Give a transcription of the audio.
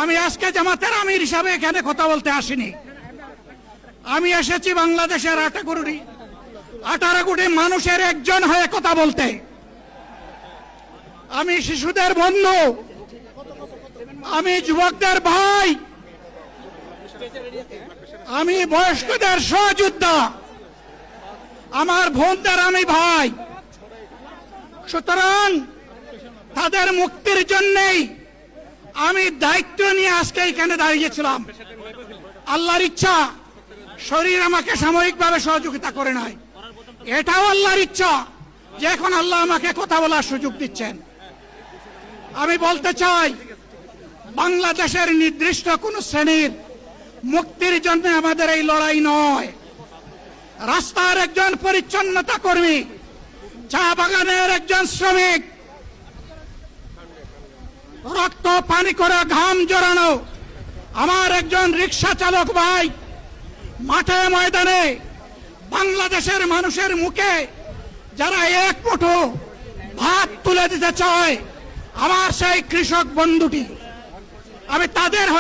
আমি আজকে জামাতের আমির হিসাবে এখানে কথা বলতে আসিনি। আমি এসেছি বাংলাদেশের 18 কোটি মানুষের একজন হয়ে কথা বলতে। আমি শিশুদের বন্ধু, আমি যুবকদের ভাই, আমি বয়স্কদের সহযোদ্ধা, আমার বোনদের আমি ভাই। সুতরাং তাদের মুক্তির জন্যই আমি দায়িত্ব নিয়ে আজকে এখানে দাঁড়িয়েছিলাম। আল্লাহর ইচ্ছা শরীর আমাকে সাময়িকভাবে সহযোগিতা করে নাই, এটাও আল্লাহর ইচ্ছা যে এখন আল্লাহ আমাকে কথা বলার সুযোগ দিচ্ছেন। আমি বলতে চাই, বাংলাদেশের নির্দিষ্ট কোন শ্রেণীর মুক্তির জন্য আমাদের এই লড়াই নয়। রাস্তার একজন পরিচ্ছন্নতা কর্মী, চা বাগানের একজন শ্রমিক, রক্ত পানি করে ঘাম জড়ানো আমার একজন রিক্সা চালক ভাই মাঠে ময়দানে বাংলাদেশের মানুষের মুখে যারা এক মুঠো ভাত তুলে দিতে চায়, আমার সেই কৃষক বন্ধুটি, আমি তাদের হয়ে